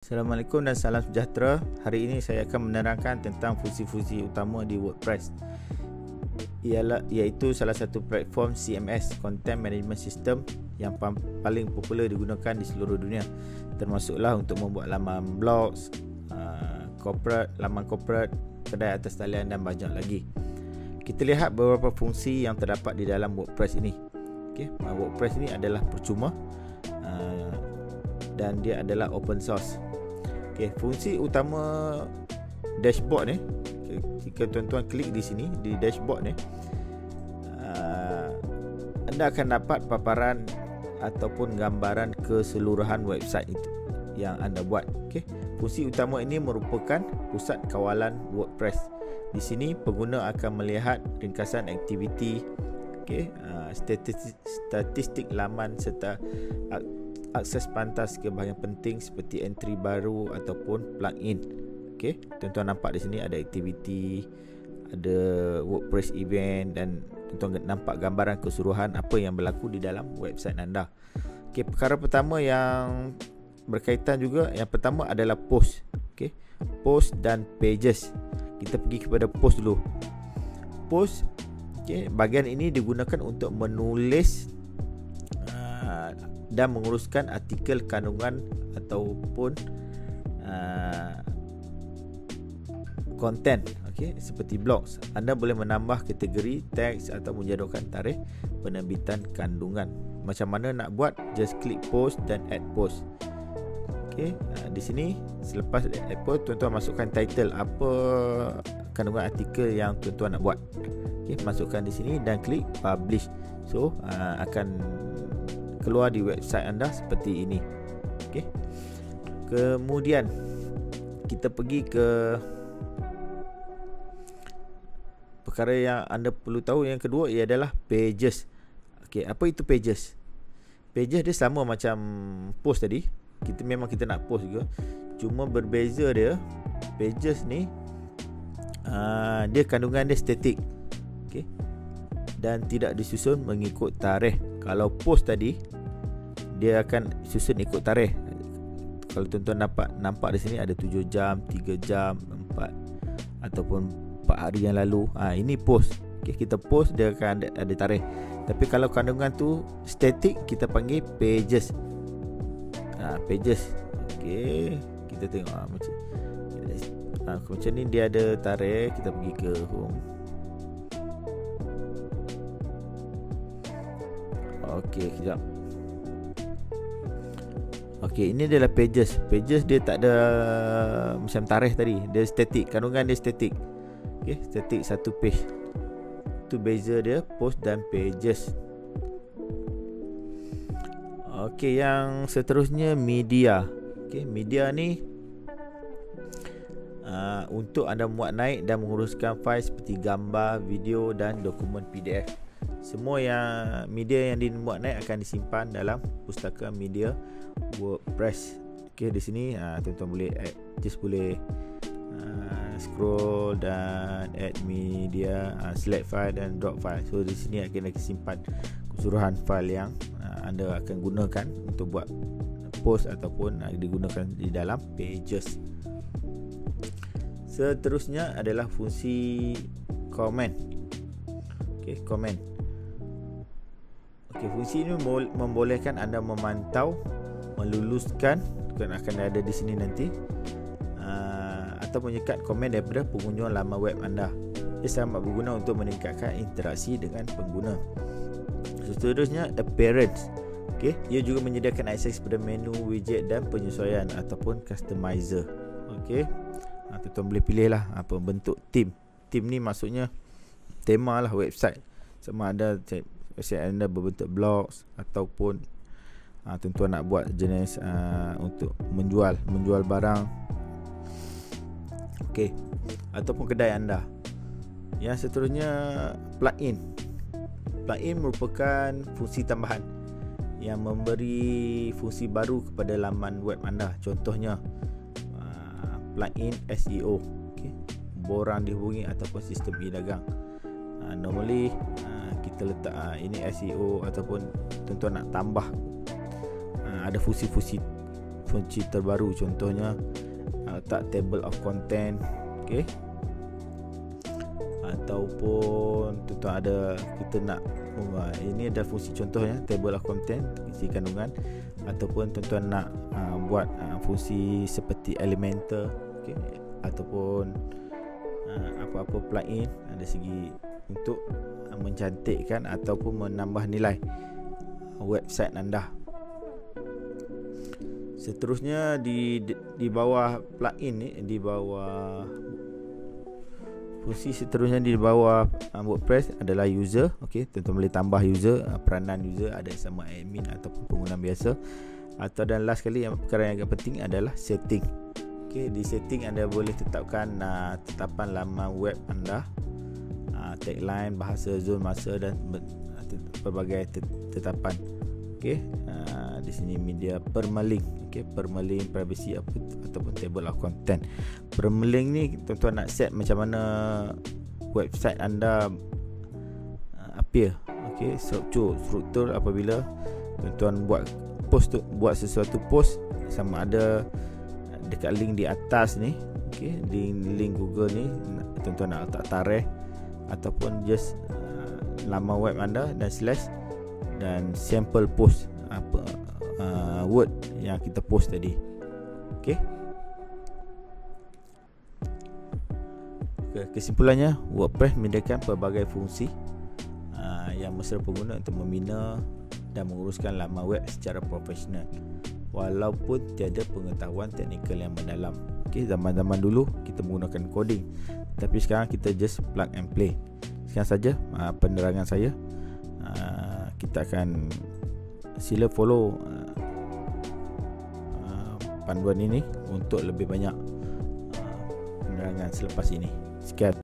Assalamualaikum dan salam sejahtera. Hari ini saya akan menerangkan tentang fungsi-fungsi utama di WordPress, iaitu salah satu platform CMS, Content Management System, yang paling popular digunakan di seluruh dunia, termasuklah untuk membuat laman blogs, laman corporate, kedai atas talian dan banyak lagi. Kita lihat beberapa fungsi yang terdapat di dalam WordPress ini. WordPress ini adalah percuma dan dia adalah open source. Fungsi utama dashboard ni, jika tuan-tuan klik di sini di dashboard ni, anda akan dapat paparan ataupun gambaran keseluruhan website itu yang anda buat. Fungsi utama ini merupakan pusat kawalan WordPress. Di sini pengguna akan melihat ringkasan aktiviti, statistik laman serta akses pantas ke bahagian penting seperti entry baru ataupun plugin. Tuan-tuan nampak di sini ada aktiviti, ada WordPress event, dan tuan-tuan nampak gambaran keseluruhan apa yang berlaku di dalam website anda. Perkara pertama yang berkaitan juga, yang pertama adalah post. Post dan pages. Kita pergi kepada post dulu. Post, bahagian ini digunakan untuk menulis dan menguruskan artikel kandungan ataupun konten, seperti blogs. Anda boleh menambah kategori, teks atau menjadualkan tarikh penerbitan kandungan. Macam mana nak buat? Just klik post dan add post. Di sini selepas add post, tuan-tuan masukkan title, apa kandungan artikel yang tuan-tuan nak buat. Masukkan di sini dan klik publish. So akan keluar di website anda seperti ini. Kemudian kita pergi ke perkara yang anda perlu tahu. Yang kedua ialah pages. Apa itu pages? Pages dia sama macam post tadi. Kita nak post juga, cuma berbeza dia. Pages ni dia kandungan dia statik, dan tidak disusun mengikut tarikh. Kalau post tadi, dia akan susun ikut tarikh. Kalau tuan-tuan nampak di sini ada 7 jam, 3 jam, 4 ataupun 4 hari yang lalu. Ini post. Kita post, dia akan ada tarikh. Tapi kalau kandungan tu static, kita panggil pages. Pages. Kita tengok macam ni, dia ada tarikh. Kita pergi ke home. Kejap. Ini adalah pages. Pages dia tak ada macam tarikh tadi. Dia static, kandungan dia static. Static satu page. Itu beza dia post dan pages. Yang seterusnya media. Media ni untuk anda muat naik dan menguruskan fail seperti gambar, video dan dokumen PDF. Semua media yang dimuat naik akan disimpan dalam pustaka media WordPress. Di sini tuan-tuan boleh add, boleh scroll dan add media, select file dan drop file. So di sini akan disimpan keseluruhan file yang anda akan gunakan untuk buat post ataupun digunakan di dalam pages. Seterusnya adalah fungsi comment. Comment. Fungsi ini membolehkan anda memantau, meluluskan, akan ada di sini nanti, atau menyekat komen daripada pengunjung laman web anda. Ia sangat berguna untuk meningkatkan interaksi dengan pengguna. Seterusnya, appearance. Ia juga menyediakan akses kepada menu, widget dan penyesuaian ataupun customizer. Tuan-tuan boleh pilih lah apa bentuk theme. Theme ni maksudnya tema lah website. Sama ada website anda berbentuk blogs ataupun tuan-tuan nak buat jenis untuk menjual barang, ataupun kedai anda. Yang seterusnya, plugin. Plugin merupakan fungsi tambahan yang memberi fungsi baru kepada laman web anda. Contohnya plugin SEO, borang dihubungi ataupun sistem e-dagang. Normally kita letak ini SEO, ataupun tuan-tuan nak tambah ada fungsi-fungsi fungsi terbaru, contohnya letak table of content, okey, ataupun tuan ada kita nak ini ada fungsi contohnya table of content, isi kandungan, ataupun tuan nak buat fungsi seperti Elementor, okey, ataupun apa-apa plugin dari segi untuk mencantikkan ataupun menambah nilai website anda. Seterusnya di bawah plugin ni, di bawah fungsi seterusnya di bawah WordPress adalah user. Okey, tuan-tuan boleh tambah user, peranan user ada sama admin ataupun pengguna biasa. Atau dan last sekali yang perkara yang agak penting adalah setting. Okey, di setting anda boleh tetapkan tetapan laman web anda, tagline, bahasa, zon, masa dan pelbagai tetapan. Okey, di sini media permalink, okey, permalink, privacy ataupun table of content. Permalink ni tuan-tuan nak set macam mana website anda appear. Okey, struktur apabila tuan-tuan buat sesuatu post, sama ada dekat link di atas ni, okey, di link Google ni tuan-tuan nak letak tarikh ataupun just laman web anda dan slash dan sample post word yang kita post tadi. Okey. Kesimpulannya, WordPress menyediakan pelbagai fungsi yang mesra pengguna untuk membina dan menguruskan laman web secara profesional walaupun tiada pengetahuan teknikal yang mendalam. Okey, zaman-zaman dulu kita menggunakan coding, tapi sekarang kita just plug and play. Sekian saja penerangan saya. Kita akan sila follow panduan ini untuk lebih banyak penerangan selepas ini. Sekian.